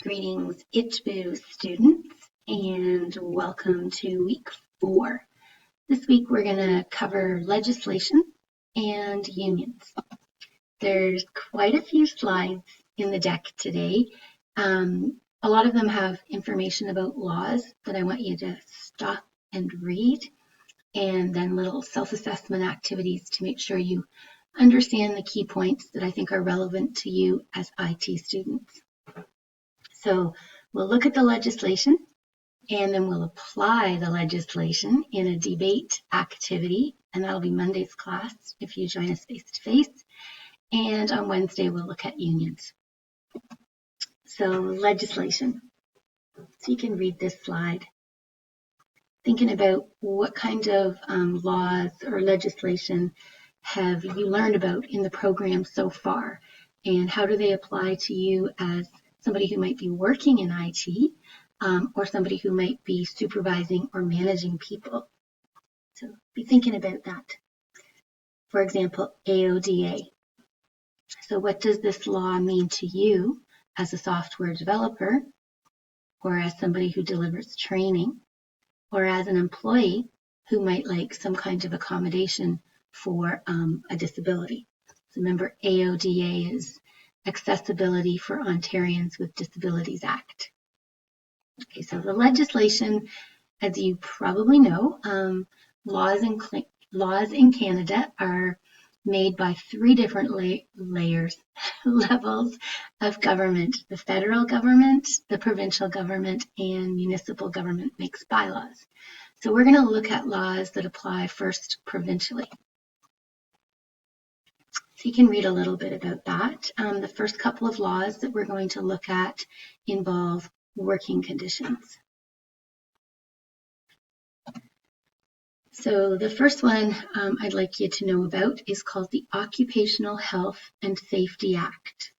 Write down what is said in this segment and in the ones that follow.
Greetings, ITBU students, and welcome to week 4. This week we're going to cover legislation and unions. There's quite a few slides in the deck today. A lot of them have information about laws that I want you to stop and read, and then little self-assessment activities to make sure you understand the key points that I think are relevant to you as IT students. So we'll look at the legislation, and then we'll apply the legislation in a debate activity, and that'll be Monday's class if you join us face-to-face. And on Wednesday, we'll look at unions. So legislation. So you can read this slide. Thinking about what kind of laws or legislation have you learned about in the program so far, and how do they apply to you as somebody who might be working in IT or somebody who might be supervising or managing people. So be thinking about that. For example, AODA. So what does this law mean to you as a software developer, or as somebody who delivers training, or as an employee who might like some kind of accommodation for a disability? So remember, AODA is Accessibility for Ontarians with Disabilities Act. Okay, so the legislation, as you probably know, laws in Canada are made by 3 different levels of government. The federal government, the provincial government, and municipal government makes bylaws. So we're going to look at laws that apply first provincially. So you can read a little bit about that. The first couple of laws that we're going to look at involve working conditions. So the first one I'd like you to know about is called the Occupational Health and Safety Act.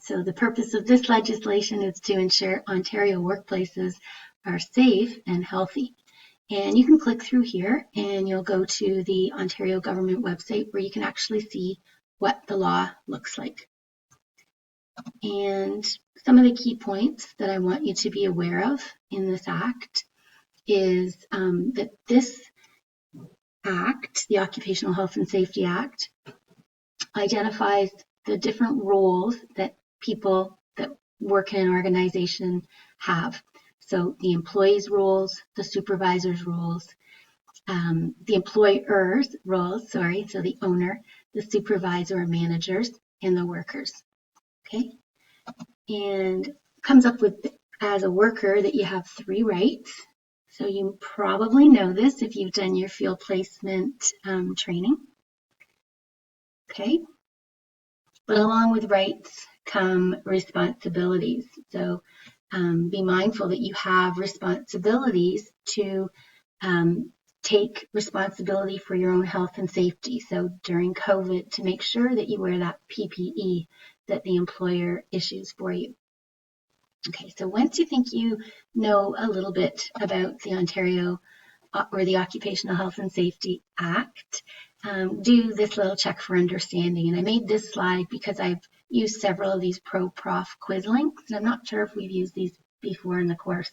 So the purpose of this legislation is to ensure Ontario workplaces are safe and healthy. And you can click through here and you'll go to the Ontario government website where you can actually see what the law looks like. And some of the key points that I want you to be aware of in this act is that this act, the Occupational Health and Safety Act, identifies the different roles that people that work in an organization have. So the employees' roles, the supervisors' roles, the employer's roles, so the owner, the supervisor or managers, and the workers. Okay? And comes up with, as a worker, that you have 3 rights. So you probably know this if you've done your field placement training. Okay? But along with rights come responsibilities. So be mindful that you have responsibilities to take responsibility for your own health and safety. So during COVID, to make sure that you wear that PPE that the employer issues for you. Okay, so once you think you know a little bit about the Ontario or the Occupational Health and Safety Act, do this little check for understanding. And I made this slide because I've used several of these ProProf quiz links, and I'm not sure if we've used these before in the course.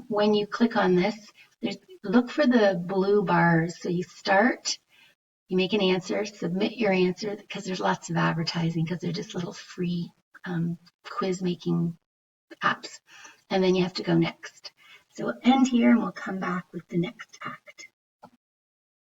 When you click on this, look for the blue bars. So you start, you make an answer, submit your answer, because there's lots of advertising, because they're just little free quiz making apps. And then you have to go next. So we'll end here and we'll come back with the next act.